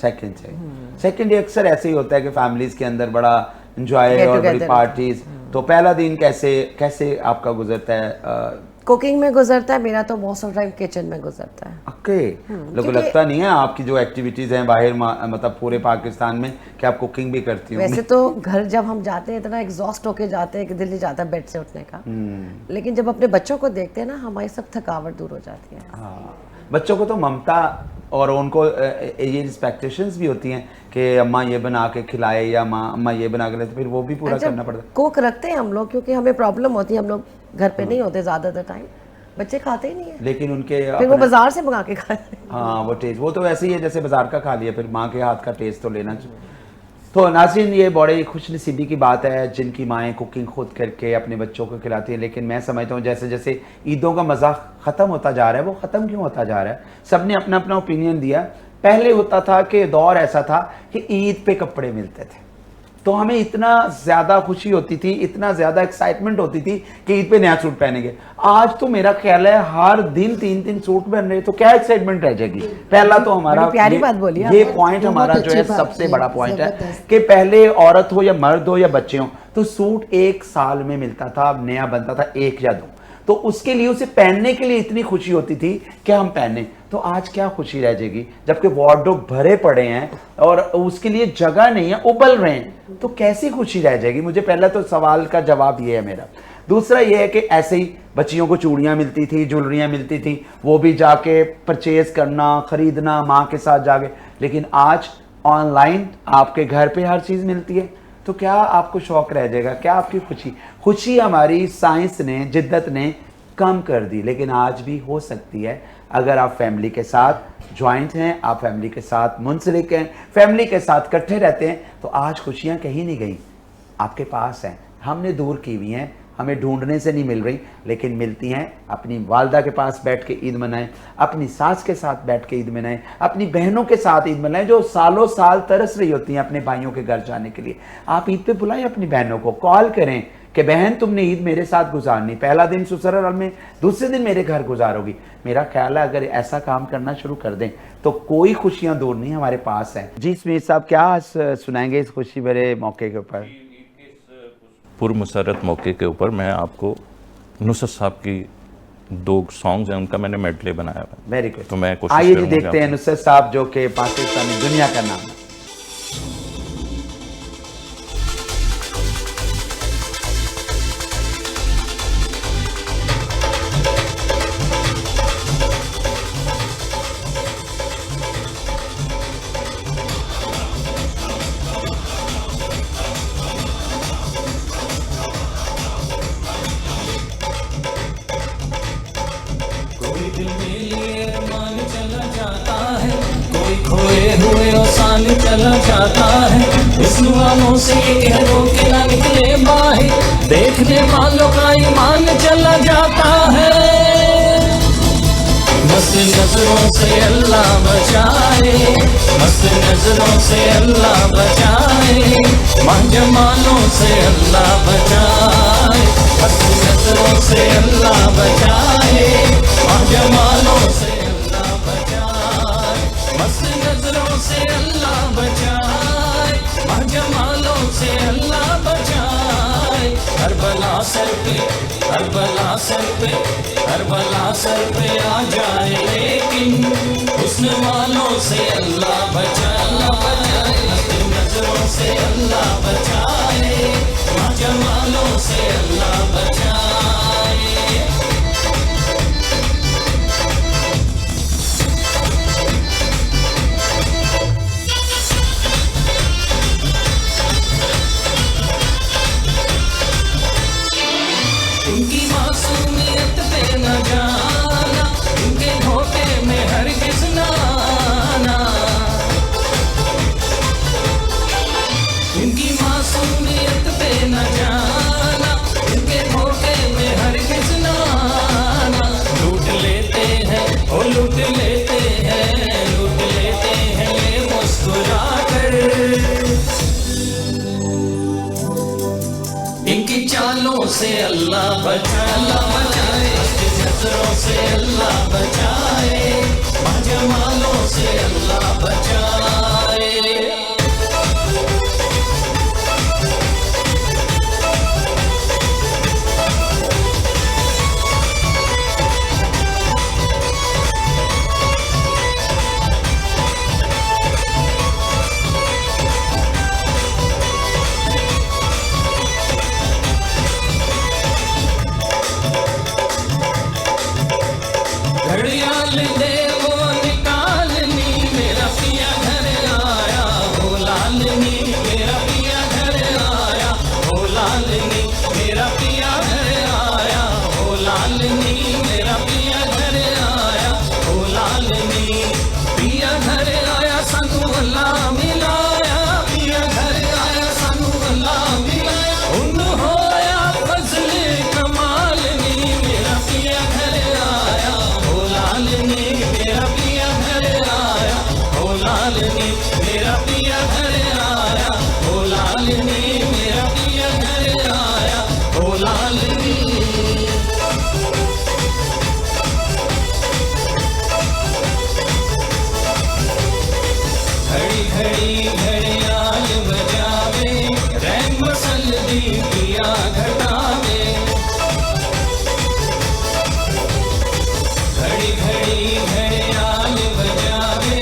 सेकंड डे अक्सर ऐसे ही होता है कि फैमिलीज के अंदर बड़ा एंजॉय Get और बड़ी together। पार्टीज। तो पहला दिन कैसे आपका गुजरता है? कुकिंग में गुजरता है मेरा, तो मोस्ट ऑफ टाइम किचन में गुजरता है। ओके, लोगों को क्योंकि- लगता नहीं है आपकी जो एक्टिविटीज हैं बाहर मतलब पूरे पाकिस्तान में कि आप कुकिंग भी करती होंगी। वैसे तो घर जब हम जाते हैं इतना एग्जॉस्ट होके जाते हैं कि दिल नहीं चाहता बेड से उठने का, लेकिन जब अपने बच्चों को देखते हैं ना हमारी सब थकावट दूर हो जाती है। हाँ, बच्चों को तो ममता और उनको ये एक्सपेक्टेशंस भी होती हैं कि अम्मा ये बना के खिलाए या अम्मा ये बना के लाए, तो फिर वो भी पूरा करना पड़ता है। कुक रखते हैं हम लोग क्योंकि हमें प्रॉब्लम होती है, हम लोग घर पे नहीं होते ज़्यादातर टाइम, बच्चे खाते ही नहीं है, लेकिन उनके फिर वो अपने- बाजार से मंगा के खाते हैं। हाँ, वो टेस्ट वो तो वैसे ही है जैसे बाजार का खा लिया, फिर माँ के हाथ का टेस्ट तो लेना चाहिए। तो नाज़रीन, ये बड़ी खुशनसीबी की बात है जिनकी माएँ कुकिंग खुद करके अपने बच्चों को खिलाती हैं। लेकिन मैं समझता हूँ जैसे जैसे ईदों का मज़ा ख़त्म होता जा रहा है, वो ख़त्म क्यों होता जा रहा है? सब ने अपना अपना ओपिनियन दिया। पहले होता था कि दौर ऐसा था कि ईद पे कपड़े मिलते थे, तो हमें इतना ज़्यादा खुशी होती थी, इतना ज़्यादा एक्साइटमेंट होती थी कि ईद पे नया सूट पहनेंगे। आज तो मेरा ख्याल है हर दिन 3-3 सूट पहन रहे, तो क्या एक्साइटमेंट रह जाएगी? पहला तो हमारा बड़ी प्यारी बात बोली ये आपने। पॉइंट बहुत हमारा जो है अच्छी बात सबसे है, बड़ा पॉइंट है जबरदस्त। कि पहले औरत हो या मर्द हो या बच्चे हो, तो सूट 1 साल में मिलता था, नया बनता था 1 या 2, तो उसके लिए उसे पहनने के लिए इतनी खुशी होती थी कि हम पहने। तो आज क्या खुशी रह जाएगी जबकि वार्डरोब भरे पड़े हैं और उसके लिए जगह नहीं है, उबल रहे हैं, तो कैसी खुशी रह जाएगी? मुझे पहला तो सवाल का जवाब ये है मेरा। दूसरा ये है कि ऐसे ही बच्चियों को चूड़ियाँ मिलती थी, ज्वेलरियाँ मिलती थी, वो भी जाके परचेज करना, खरीदना माँ के साथ जाके। लेकिन आज ऑनलाइन आपके घर पे हर चीज़ मिलती है, तो क्या आपको शौक रह जाएगा? क्या आपकी खुशी हमारी साइंस ने, जिद्दत ने कम कर दी। लेकिन आज भी हो सकती है अगर आप फैमिली के साथ जॉइंट हैं, आप फैमिली के साथ मुंसलिक हैं, फैमिली के साथ इकट्ठे रहते हैं, तो आज खुशियां कहीं नहीं गई, आपके पास हैं। हमने दूर की हुई हैं, हमें ढूंढने से नहीं मिल रही, लेकिन मिलती हैं। अपनी वालदा के पास बैठ के ईद मनाएं, अपनी सास के साथ बैठ के ईद मनाएं, अपनी बहनों के साथ ईद मनाएं जो सालों साल तरस रही होती हैं अपने भाइयों के घर जाने के लिए। आप ईद पे बुलाएं अपनी बहनों को, कॉल करें कि बहन तुमने ईद मेरे साथ गुजारनी, पहला दिन ससुराल में, दूसरे दिन मेरे घर गुजारोगी। मेरा ख्याल है अगर ऐसा काम करना शुरू कर दें तो कोई खुशियां दूर नहीं हमारे पास हैं। जी स्मिथ साहब, क्या सुनाएंगे इस खुशी भरे मौके के ऊपर? पुरमसरत मौके के ऊपर मैं आपको नुसरत साहब की 2 सॉन्ग्स हैं, उनका मैंने मेडले बनाया हुआ है। Very good. तो मैं कोशिश आइए जी करूंगा देखते हैं आपको- नुसरत साहब जो कि पाकिस्तानी दुनिया का नाम है। कोई दिल में लिए मान चला जाता है, कोई खोए हुए आसान चला जाता है। इस वालों से ये कह दो कि ना निकले बाहर, देखने वालों का ईमान चला जाता है। मस्त नजरों से अल्लाह बचाए, मस्त नजरों से अल्लाह बचाए, मांजमालों से अल्लाह बचाए, मस्त नजरों से अल्लाह बचाए, मांजमालों से अल्लाह बचाए, मस्त नजरों से अल्लाह बचाए, मांजमालों से अल्लाह बचाए। हर बला सर पे, हर बला सर पे, हर बला सर पे आ जाए, लेकिन हुस्न वालों से अल्लाह बचाए, मस्त नजरों से अल्लाह बचाए, जमालों से अल्लाह बचाए। इनकी मासूमियत पे न जाना, इनके धोखे में हरगिज़ न आना। इनकी मासूमियत पे न जाना, इनके धोखे में हरगिज़ न आना। लूट लेते हैं, ओ लूट लेते हैं, लूट लेते हैं ये मुस्कुरा कर। इनकी चालों से अल्लाह बचाए, नजरों से अल्लाह बचाए, जमालों से अल्लाह बचाए। घड़ियाल दे वो निकालनी, मेरा पिया घर आया हो लालनी, मेरा पिया घर आया हो लालनी, मेरा पिया घर आया हो लालनी, मेरा पिया घर आया हो लालनी। पिया घर आया सानू अल्लाह मिलाया, पिया घर आया सानू अल्लाह मिलाया, उन होया फजल कमालनी, मेरा पिया घर आया हो लालनी, मेरा पिया घर आया हो लालनी, मेरा पिया घर आया हो लालनी, मेरा पिया घर आया हो लालनी। घड़ी घड़ी घड़ियाल बजावे, रैन मसल्दी पिया घटावे। घड़ी घड़ी घड़ियाल बजावे,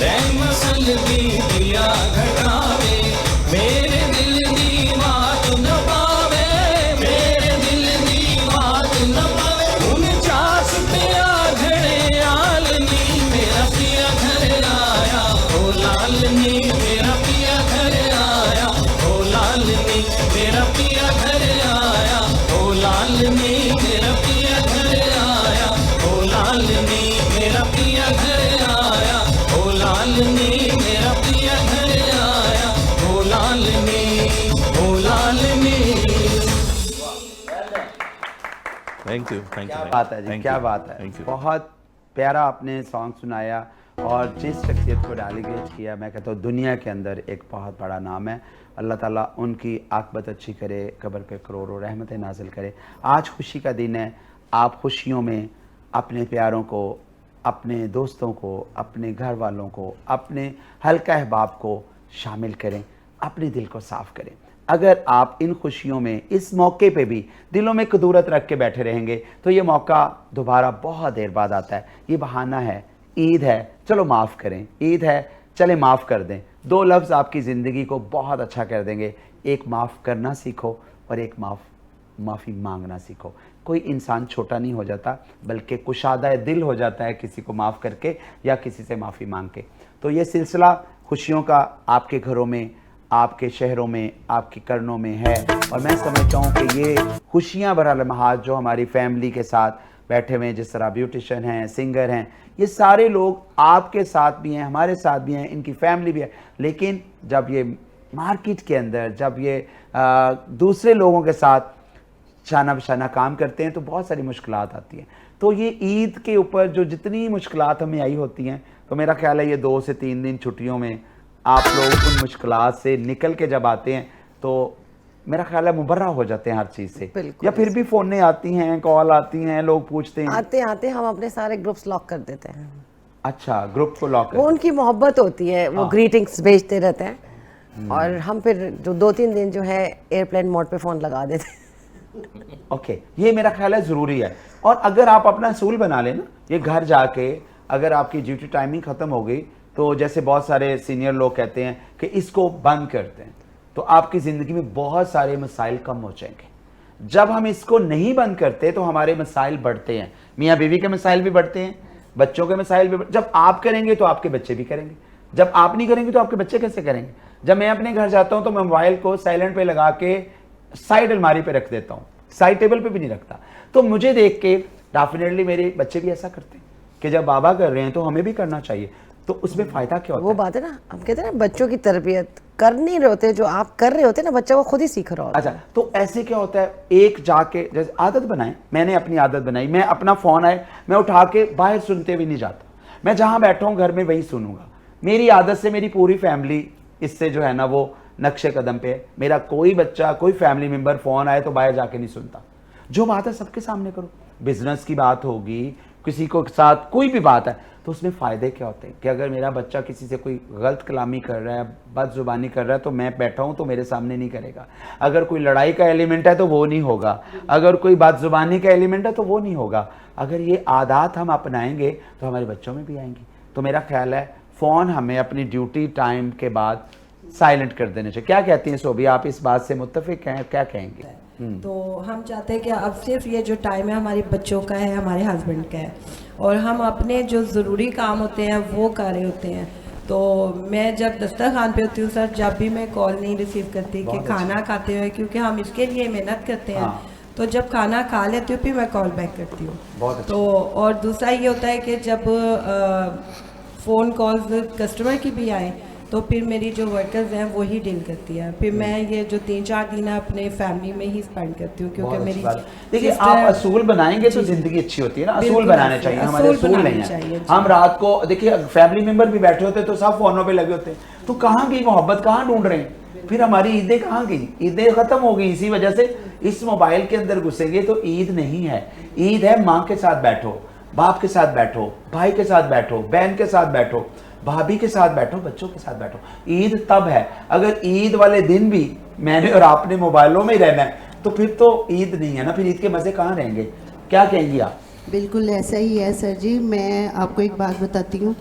रैन मसल्दी पिया घटावे। मेरे दिल दी बात न पावे, मेरे दिल दी बात न पावे, 49 पिया घड़े आलनी, मेरा पिया घर आया हो लालनी, मेरा पिया घर आया हो लालनी, मेरा पिया घर आया हो लालनी, मेरा पिया घर आया हो लालनी, मेरा पिया घर आया हो लालनी, मेरा पिया घर आया हो लालनी, हो लालनी। थैंक यू, थैंक क्या यू, बात है जी, क्या बात है। Thank you. बहुत प्यारा आपने सॉन्ग सुनाया और जिस शख्सियत को डेलीगेट किया, मैं कहता हूँ दुनिया के अंदर एक बहुत बड़ा नाम है। अल्लाह ताला उनकी आक़िबत अच्छी करे, कब्र पे करोड़ों रहमतें नाजिल करे। आज खुशी का दिन है, आप खुशियों में अपने प्यारों को, अपने दोस्तों को, अपने घर वालों को, अपने हल्का अहबाब को शामिल करें, अपने दिल को साफ़ करें। अगर आप इन खुशियों में, इस मौके पे भी दिलों में कदूरत रख के बैठे रहेंगे तो ये मौका दोबारा बहुत देर बाद आता है। ये बहाना है, ईद है, चलो माफ़ करें, ईद है, चले माफ़ कर दें। 2 लफ्ज़ आपकी ज़िंदगी को बहुत अच्छा कर देंगे। एक माफ़ करना सीखो और एक माफ़ी मांगना सीखो। कोई इंसान छोटा नहीं हो जाता, बल्कि कुशादा दिल हो जाता है किसी को माफ़ करके या किसी से माफ़ी मांग के। तो ये सिलसिला खुशियों का आपके घरों में, आपके शहरों में, आपके करनों में है। और मैं समझता हूँ कि ये खुशियाँ भरा लम्हात जो हमारी फैमिली के साथ बैठे हुए हैं, जिस तरह ब्यूटिशियन हैं, सिंगर हैं, ये सारे लोग आपके साथ भी हैं, हमारे साथ भी हैं, इनकी फैमिली भी है। लेकिन जब ये मार्केट के अंदर, जब ये दूसरे लोगों के साथ शाना बशाना काम करते हैं तो बहुत सारी मुश्किलात आती हैं। तो ये ईद के ऊपर जो जितनी मुश्किलात हमें आई होती हैं, तो मेरा ख्याल है ये 2 से 3 दिन छुट्टियों में आप लोग उन मुश्किलात से निकल के जब आते हैं तो मेरा ख्याल है मुबर्रा हो जाते हैं हर चीज़ से। बिल्कुल। या फिर भी फ़ोनें आती हैं, कॉल आती हैं, लोग पूछते हैं। आते आते हम अपने सारे ग्रुप्स लॉक कर देते हैं। अच्छा, ग्रुप को लॉक वो उनकी मोहब्बत होती है, वो ग्रीटिंग्स भेजते रहते हैं और हम फिर जो 2-3 दिन जो है एयरप्लेन मोड पे फ़ोन लगा देते हैं। ओके, ये मेरा ख्याल है ज़रूरी है। और अगर आप अपना असूल बना लें ना, ये घर जाके अगर आपकी ड्यूटी टाइमिंग ख़त्म हो गई तो जैसे बहुत सारे सीनियर लोग कहते हैं कि इसको बंद करते हैं, तो आपकी ज़िंदगी में बहुत सारे मसाइल कम हो जाएंगे। जब हम इसको नहीं बंद करते तो हमारे मसाइल बढ़ते हैं, मियाँ बीवी के मसाइल भी बढ़ते हैं, बच्चों के मसाइल भी जब आप करेंगे तो आपके बच्चे भी करेंगे, जब आप नहीं करेंगे तो आपके बच्चे कैसे करेंगे। जब मैं अपने घर जाता हूँ तो मैं मोबाइल को साइलेंट पे लगा के साइड अलमारी पे रख देता हूँ, साइड टेबल पे भी नहीं रखता। तो मुझे देख के डेफिनेटली मेरे बच्चे भी ऐसा करते हैं कि जब बाबा कर रहे हैं तो हमें भी करना चाहिए। तो उसमें फ़ायदा क्या होता वो है? बात है ना, हम कहते हैं ना बच्चों की तरबियत कर नहीं रहे होते, जो आप कर रहे होते ना बच्चा वो खुद ही सीख रहा होता है। अच्छा, तो ऐसे क्या होता है, एक जाके जैसे आदत बनाए, मैंने अपनी आदत बनाई, मैं अपना फ़ोन आए मैं उठा के बाहर सुनते हुए नहीं जाता, मैं जहाँ बैठा हूँ घर में वहीं सुनूंगा। मेरी आदत से मेरी पूरी फैमिली इससे जो है ना वो नक्शे कदम पे है। मेरा कोई बच्चा, कोई फैमिली मेम्बर फ़ोन आए तो बाहर जाके नहीं सुनता। जो बात है सबके सामने करो। बिजनेस की बात होगी, किसी को साथ कोई भी बात है, तो उसमें फ़ायदे क्या होते हैं कि अगर मेरा बच्चा किसी से कोई गलत कलामी कर रहा है, बदजुबानी कर रहा है, तो मैं बैठा हूँ तो मेरे सामने नहीं करेगा। अगर कोई लड़ाई का एलिमेंट है तो वो नहीं होगा, अगर कोई बदजुबानी का एलिमेंट है तो वो नहीं होगा। अगर ये आदत हम अपनाएंगे तो हमारे बच्चों में भी आएंगी। तो मेरा ख्याल है फ़ोन हमें अपनी ड्यूटी टाइम के बाद साइलेंट कर देने चाहिए। क्या कहती हैं सोभी, आप इस बात से मुत्तफिक हैं, क्या कहेंगे? तो हम चाहते हैं कि अब सिर्फ ये जो टाइम है हमारे बच्चों का है, हमारे हस्बैंड का है, और हम अपने जो ज़रूरी काम होते हैं वो कर रहे होते हैं। तो मैं जब दस्तरखान पे होती हूँ सर, जब भी मैं कॉल नहीं रिसीव करती कि खाना खाते हुए, क्योंकि हम इसके लिए मेहनत करते हैं। तो जब खाना खा लेती हूँ फिर मैं कॉल बैक करती हूँ। तो और दूसरा ये होता है कि जब फ़ोन कॉल्स कस्टमर की भी आए तो फिर मेरी जो वर्कर्स हैं वो ही डील करती है। फिर मैं ये जो 3-4 दिन है अपने फैमिली में ही स्पेंड करती हूँ, क्योंकि मेरी देखिए आप असूल बनाएंगे तो जिंदगी अच्छी होती है ना। असूल बनाने चाहिए, हमारे असूल नहीं है। हम रात को देखिए फैमिली मेंबर भी बैठे होते तो सब फोनों पे लगे होते हैं, तो कहाँ गई मोहब्बत, कहाँ ढूंढ रहे हैं। फिर हमारी ईदें कहाँ गई, ईदें खत्म हो गई इसी वजह से। इस मोबाइल के अंदर घुसेंगे तो ईद नहीं है। ईद है माँ के साथ बैठो, बाप के साथ बैठो, भाई के साथ बैठो, बहन के साथ बैठो, भाभी के साथ बैठो, बच्चों के साथ बैठो। ईद तब है। अगर ईद वाले दिन भी मैंने और आपने मोबाइलों में ही रहना है तो फिर तो ईद नहीं है ना, फिर ईद के मज़े कहाँ रहेंगे। क्या कहेंगी आप? बिल्कुल ऐसा ही है सर जी। मैं आपको एक बात बताती हूँ,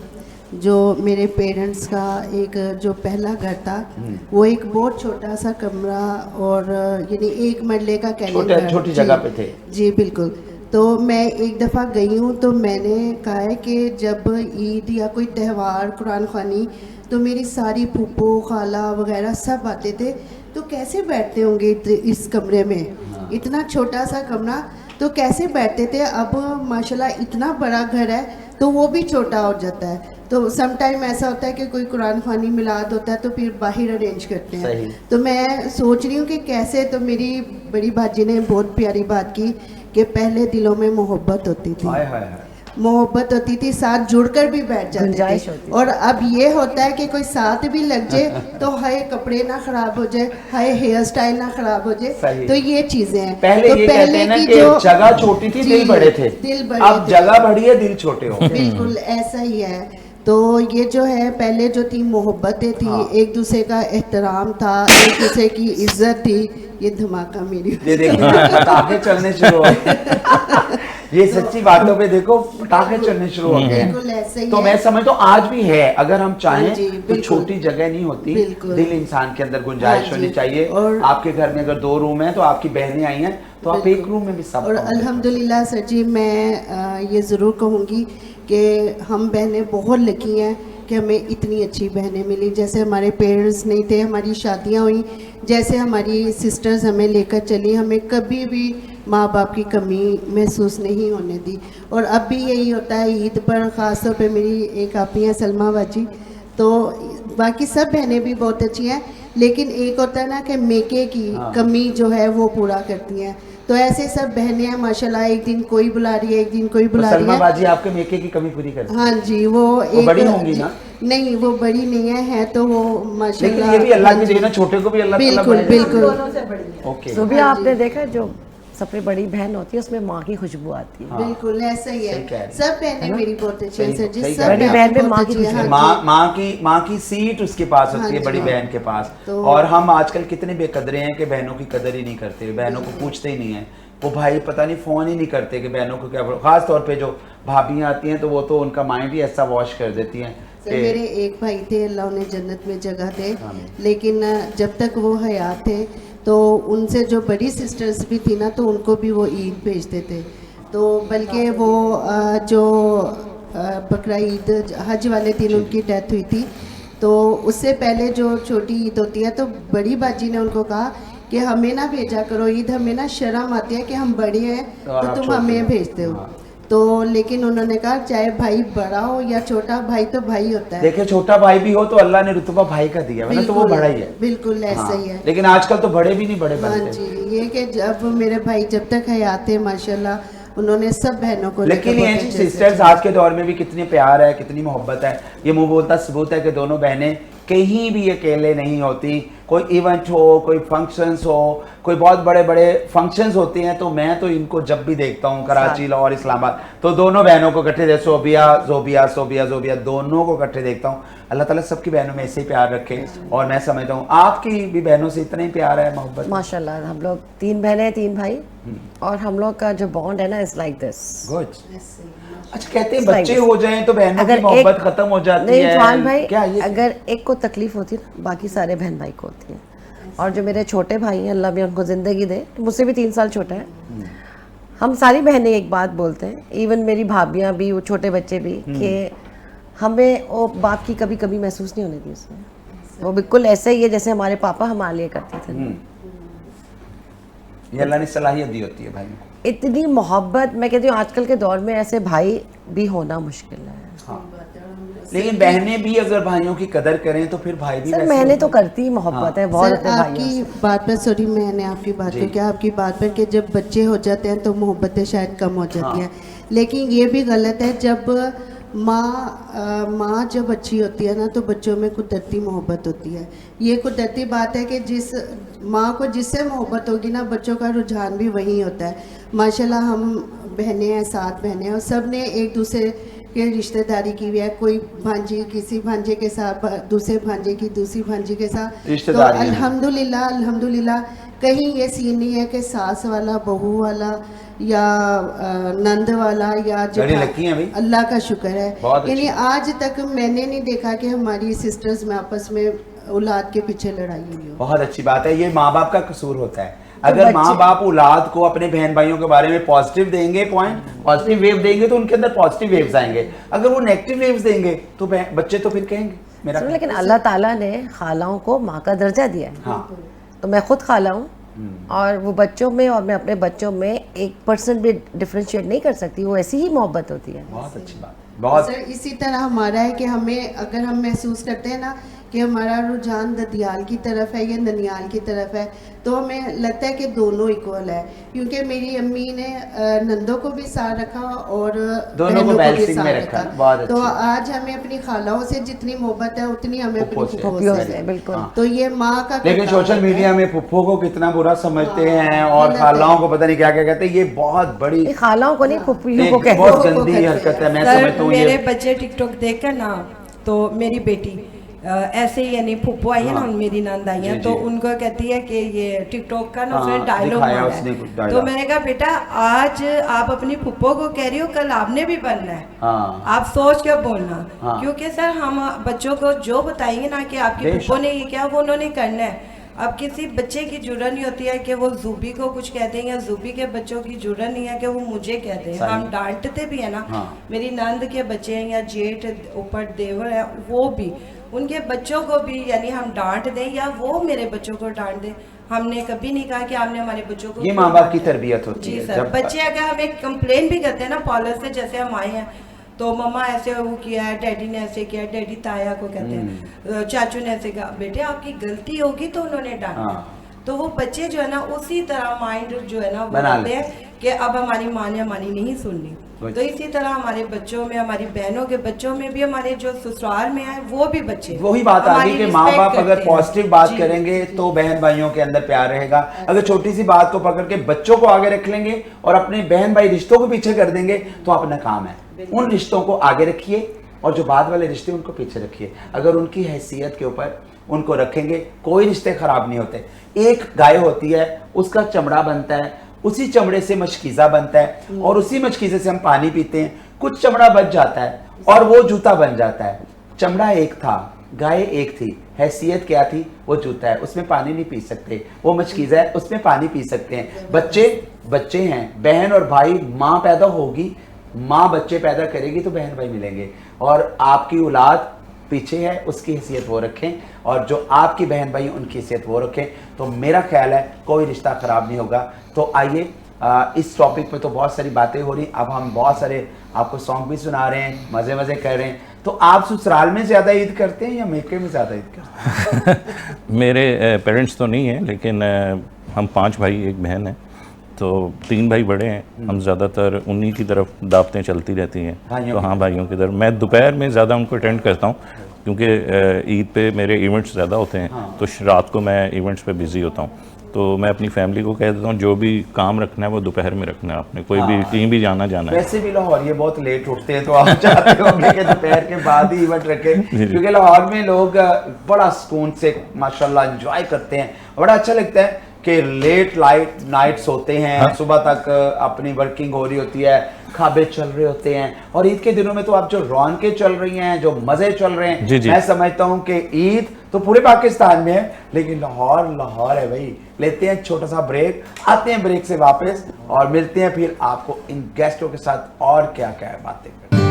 जो मेरे पेरेंट्स का एक जो पहला घर था वो एक बहुत छोटा सा कमरा और यानी 1 मरले का कैलेंडर, छोटी जगह पे थे जी बिल्कुल। तो मैं एक दफ़ा गई हूँ तो मैंने कहा है कि जब ईद या कोई त्यौहार, कुरान ख़वानी, तो मेरी सारी फूफो खाला वगैरह सब आते थे। तो कैसे बैठते होंगे इस कमरे में, इतना छोटा सा कमरा, तो कैसे बैठते थे। अब माशाल्लाह इतना बड़ा घर है तो वो भी छोटा हो जाता है। तो सम टाइम ऐसा होता है कि कोई कुरान ख़वानी मिलाद होता है तो फिर बाहर अरेंज करते हैं। तो मैं सोच रही हूँ कि कैसे, तो मेरी बड़ी भाजी ने बहुत प्यारी बात की कि पहले दिलों में मोहब्बत होती थी, मोहब्बत होती थी, साथ जुड़कर भी बैठ जाते थे। और अब ये होता है कि कोई साथ भी लग जाए तो हाय कपड़े ना खराब हो जाए, हाय हेयर स्टाइल ना खराब हो जाए। तो ये चीजें हैं। पहले तो ये पहले कहते हैं ना की कि जो जगह छोटी थी दिल बड़े थे, दिल बड़े अब थे। जगह बड़ी है दिल छोटे हो। बिल्कुल ऐसा ही है। तो ये जो है पहले जो थी मोहब्बतें थी, हाँ। एक दूसरे का एहतराम था, एक दूसरे की इज्जत थी। ये धमाका मेरी ये देखो पटाखे चलने शुरू हो गए। ये सच्ची बातों पे देखो पटाखे चलने शुरू हो गए बिल्कुल ऐसे ही तो है। मैं समझता हूँ आज भी है, अगर हम हाँ चाहें जी, तो बिल्कुल। छोटी जगह नहीं होती, बिल्कुल। दिल इंसान के अंदर गुंजाइश हाँ जी। होनी चाहिए। और आपके घर में अगर 2 रूम है तो आपकी बहनें आई हैं तो आप बिल्कुल। एक रूम में भी सब और काम करें। अल्हम्दुलिल्लाह सर जी, मैं ये ज़रूर कहूँगी कि हम बहनें बहुत लकी हैं कि हमें इतनी अच्छी बहनें मिली। जैसे हमारे पेरेंट्स नहीं थे, हमारी शादियाँ हुई, जैसे हमारी सिस्टर्स हमें लेकर चली, हमें कभी भी माँ बाप की कमी महसूस नहीं होने दी। और अब भी यही होता है ईद पर, ख़ास तौर पे मेरी एक आपी हैं सलमा बाजी, तो बाकी सब बहनें भी बहुत अच्छी हैं, लेकिन एक होता है ना कि मेके की हाँ। कमी जो है वो पूरा करती हैं। तो ऐसे सब बहनें हैं माशाल्लाह, एक दिन कोई बुला रही है, एक दिन कोई तो बुला रही सलमा है। बाजी आपके मेके की कमी पूरी करती है। हाँ जी, वो एक बड़ी होंगी ना? नहीं, वो बड़ी नहीं है तो वो लेकिन माशाल्लाह। ये भी अल्लाह हाँ की जी। देन है, छोटे को भी अल्लाह ताला बिल्कुल बड़े बिल्कुल ओके तो भी हाँ आपने जी। देखा जो सबसे बड़ी बहन होती है उसमें माँ की खुशबू आती है। हाँ। बिल्कुल ऐसा ही सही है। कह रही हैं। सब बहनें मेरी बहुत अच्छी हैं सर जी, सही सब कह रही हैं। बहन में बहुत माँ की अच्छी हैं, खुशबू। हाँ जी। माँ की सीट उसके पास होती हाँ है, जी, बड़ी हाँ। बहन के पास। तो- और हम आजकल कितने बेकदरे हैं कि बहनों की कदर ही नहीं करते, बहनों को पूछते ही नहीं है। वो भाई पता नहीं फोन ही नहीं करते कि बहनों को क्या, खास तौर पे जो भाभियां आती हैं तो वो तो उनका माइंड ही ऐसा वॉश कर देती हैं सर कि मेरे एक भाई थे, अल्लाह उन्हें जन्नत में जगह दे, आमीन। लेकिन जब तक वो हयात थे तो उनसे जो बड़ी सिस्टर्स भी थी ना, तो उनको भी वो ईद भेजते थे। तो बल्कि वो जो बकरा ईद हज वाले दिन उनकी डेथ हुई थी, तो उससे पहले जो छोटी ईद होती है तो बड़ी बाजी ने उनको कहा कि हमें ना भेजा करो ईद, हमें ना शर्म आती है कि हम बड़े हैं और तो आप तुम छोटे हमें हो। भेजते हो। हाँ। तो लेकिन उन्होंने कहा चाहे भाई बड़ा हो या छोटा, भाई तो भाई होता है। देखिए छोटा भाई भी हो तो अल्लाह ने रुतबा भाई का दिया है ना, तो वो बिल्कुल, बड़ा ही है। बिल्कुल ऐसा हाँ, ही है। लेकिन आजकल तो बड़े भी नहीं बड़े हाँ बनते। जी, ये कि जब मेरे भाई जब तक हयात थे माशाल्लाह उन्होंने सब बहनों को लेकिन लेकर ये बहुत जी अच्छे से सिस्टर्स आज के दौर में भी कितने प्यार है, कितनी मोहब्बत है, ये मुंह बोलता सबूत है कि दोनों बहनें कहीं भी अकेले नहीं होती। कोई इवेंट हो, कोई फंक्शंस हो, कोई बहुत बड़े बड़े फंक्शंस होते हैं तो मैं तो इनको जब भी देखता हूँ कराची, लाहौर, इस्लामाबाद, तो दोनों बहनों को इकट्ठे देखता हूँ, जोबिया दोनों को इकट्ठे देखता हूँ। अल्लाह ताला सबकी बहनों में ऐसे ही प्यार रखे। और मैं समझता हूँ आपकी भी बहनों से इतना ही प्यार है, मोहब्बत। माशाल्लाह हम लोग 3 बहनें 3 भाई, और हम लोग का जो बॉन्ड है ना इज लाइक दिस। गुड। ऐसे ही। अच्छा कहते हैं It's like बच्चे this. हो जाएं तो बहनों की अगर मोहब्बत एक- खत्म हो जाती नहीं है। जवान भाई, क्या ये अगर एक को तकलीफ होती है ना, बाकी सारे बहन भाई को होती है। और जो मेरे छोटे भाई हैं, अल्लाह भी उनको ज़िंदगी दे, मुझसे भी 3 साल छोटा है, हम सारी बहनें एक बात बोलते हैं, इवन मेरी भाभियाँ भी, वो छोटे बच्चे भी, कि हमें वो बाप की कभी कभी महसूस नहीं होने दी उसमें। वो बिल्कुल ऐसे ही है जैसे हमारे पापा हमारे लिए करते थे। ये अल्लाह ने सलाहियत दी होती है भाइयों को। इतनी मोहब्बत, मैं कहती हूँ आजकल के दौर में ऐसे भाई भी होना मुश्किल है। लेकिन बहनें भी अगर भाइयों की कदर करें तो फिर भाई भी सर वैसे मैंने होते तो हैं। करती ही मोहब्बत है बहुत सर अपने भाइयों आपकी से। बात पर, सॉरी मैंने आपकी बात जी। पर क्या, आपकी बात पर कि जब बच्चे हो जाते हैं तो मोहब्बतें शायद कम हो जाती हैं, लेकिन ये भी गलत है। जब माँ जब अच्छी होती है ना तो बच्चों में कुदरती मोहब्बत होती है। ये कुदरती बात है कि जिस माँ को जिससे मोहब्बत होगी ना, बच्चों का रुझान भी वही होता है। माशाल्लाह हम बहनें हैं, 7 बहनें हैं, और सब ने एक दूसरे के रिश्तेदारी की हुई है। कोई भांजी किसी भांजे के साथ, दूसरे भांजे की दूसरी भांजी के साथ, तो रिश्तेदारी है। अल्हम्दुलिल्लाह कहीं ये सीन नहीं है कि सास वाला, बहू वाला या नंद वाला या बड़ी जेठा- लकी हैं भाई। अल्लाह का शुक्र है। बहुत यानी अच्छी। आज तक मैंने नहीं देखा कि हमारी सिस्टर्स में आपस में औलाद के पीछे लड़ाई हुई हो। बहुत अच्छी बात है, ये माँ बाप का कसूर होता है। अगर माँ बच्चे- बाप औलाद को अपने बहन भाइयों के बारे में पॉजिटिव देंगे, पॉजिटिव वेव देंगे तो उनके अंदर पॉजिटिव वेव्स आएंगे। अगर वो नेगेटिव वेव्स देंगे तो बच्चे तो फिर कहेंगे मेरा सुनो, लेकिन अल्लाह ताला ने खालाओं को माँ का दर्जा दिया है। हाँ तो मैं खुद खाला हूँ, और वो बच्चों में और मैं अपने बच्चों में 1% भी डिफ्रेंशिएट नहीं कर सकती। वो ऐसी ही मोहब्बत होती है। बहुत अच्छी बात, बहुत सर इसी तरह हमारा है कि हमें, अगर हम महसूस करते हैं ना कि हमारा रुझान ददियाल की तरफ है या ननियाल की तरफ है, तो हमें लगता है कि दोनों इक्वल है, क्योंकि मेरी अम्मी ने नंदों को भी साथ रखा और दोनों को बहनों भी बैलेंसिंग साथ में रखा। बहुत तो अच्छी। आज हमें अपनी खालाओं से जितनी मोहब्बत है उतनी हमें अपनी फुफ्फो से। फुफ्फो से, बिल्कुल। हाँ। तो ये माँ का लेकिन किरदार सोशल है। मीडिया में फुफ्फो को कितना बुरा समझते हाँ, हैं और गलत खालाओं है। को पता नहीं क्या क्या कहते हैं, ये बहुत बड़ी ये खालाओं को नहीं, फुफ्फियों को एक कहते बहुत हैं। गंदी कहते हैं। हरकत है। मैं सर, समझता हूँ मेरे ये बच्चे टिकटॉक देखकर ना, तो मेरी बेटी ऐसे ही यानी फुप्पो आई है ना, हाँ। मेरी नंद आई है, जी, तो जी। उनको कहती है कि ये टिकटॉक का ना हाँ, उसने डायलॉग दिखाया मारा उसने कुछ है। dialogue। तो मैंने कहा बेटा आज आप अपनी फुप्पो को कह रही हो, कल आपने भी बनना है। हाँ। आप सोच के बोलना। हाँ। क्योंकि सर हम बच्चों को जो बताएंगे ना कि आपकी बेशक। फुप्पो ने ये किया, वो उन्होंने करना है। अब किसी बच्चे की जरूरत नहीं होती है कि वो जूबी को कुछ कहते हैं, या जूबी के बच्चों की जरूरत नहीं है कि वो मुझे कहते हैं। सही। हम डांटते भी है ना। हाँ। मेरी नंद के बच्चे हैं या जेठ ऊपर देवर है, वो भी उनके बच्चों को भी यानी हम डांट दें या वो मेरे बच्चों को डांट दें, हमने कभी नहीं कहा कि आपने हमारे बच्चों को ये क्यों माँ बाप की डांटा। तरबियत होती जी है। सर, बच्चे अगर हमें कंप्लेन भी करते हैं ना पार्लर से, जैसे हम आए हैं तो मम्मा ऐसे वो किया है, डैडी ने ऐसे किया है, डैडी ताया को कहते हैं, चाचू ने ऐसे कहा, बेटे आपकी गलती होगी तो उन्होंने डांटा। हाँ। तो वो बच्चे जो है ना उसी तरह माइंड जो है ना वो बना करते हैं कि अब हमारी माँ ने हमारी नहीं सुननी। वही। तो इसी तरह हमारे बच्चों में, हमारी बहनों के बच्चों में भी, हमारे जो ससुराल में है वो भी बच्चे वही बात आ हमारी गई कि माँ respect बाप अगर करते हैं। पॉजिटिव बात जी। करेंगे तो बहन भाइयों के अंदर प्यार रहेगा। अगर छोटी सी बात को पकड़ के बच्चों को आगे रख लेंगे और अपने बहन भाई रिश्तों को पीछे कर देंगे तो अपना काम है। उन रिश्तों को आगे रखिए और जो बाद वाले रिश्ते उनको पीछे रखिए। अगर उनकी हैसियत के ऊपर उनको रखेंगे कोई रिश्ते खराब नहीं होते। एक गाय होती है, उसका चमड़ा बनता है, उसी चमड़े से मशकीज़ा बनता है और उसी मशकीज़े से हम पानी पीते हैं। कुछ चमड़ा बच जाता है और वो जूता बन जाता है। चमड़ा एक था, गाय एक थी, हैसियत क्या थी? वो जूता है, उसमें पानी नहीं पी सकते। वो मशकीज़ा है, उसमें पानी पी सकते हैं। बच्चे हैं, बहन और भाई, माँ पैदा होगी, माँ बच्चे पैदा करेगी तो बहन भाई मिलेंगे। और आपकी औलाद पीछे है, उसकी हैसियत वो रखें और जो आपकी बहन भाई उनकी हैसियत वो रखें, तो मेरा ख्याल है कोई रिश्ता खराब नहीं होगा। तो आइए इस टॉपिक पे तो बहुत सारी बातें हो रही, अब हम बहुत सारे आपको सॉन्ग भी सुना रहे हैं, मज़े मज़े कर रहे हैं। तो आप ससुराल में ज़्यादा ईद करते हैं या मेके में ज़्यादा ईद करते हैं? मेरे पेरेंट्स तो नहीं हैं, लेकिन हम 5 भाई एक बहन है, तो 3 भाई बड़े हैं। हम ज़्यादातर उन्हीं की तरफ दावतें चलती रहती हैं। भाइयों तो की हाँ, भाइयों की तरफ मैं दोपहर में ज़्यादा उनको अटेंड करता हूँ, क्योंकि ईद पे मेरे इवेंट्स ज़्यादा होते हैं। हाँ। तो रात को मैं इवेंट्स पे बिज़ी होता हूँ। तो मैं अपनी फैमिली को कह देता हूँ जो भी काम रखना है वो दोपहर में रखना है। आपने कोई भी कहीं भी जाना है। वैसे भी लाहौर ये बहुत लेट उठते हैं, तो आप चाहते होंगे कि दोपहर के बाद ही इवेंट रखें, जी। क्योंकि लाहौर में लोग बड़ा सुकून से माशाल्लाह एंजॉय करते हैं। बड़ा अच्छा लगता है कि लेट नाइट्स होते हैं, सुबह तक अपनी वर्किंग हो रही होती है, खाबे चल रहे होते हैं। और ईद के दिनों में तो आप जो रौनकें चल रही हैं, जो मज़े चल रहे हैं, जी, जी। मैं समझता हूँ कि ईद तो पूरे पाकिस्तान में है, लेकिन लाहौर है भाई। लेते हैं छोटा सा ब्रेक, आते हैं ब्रेक से वापस और मिलते हैं फिर आपको इन गेस्टों के साथ और क्या क्या बातें करते हैं।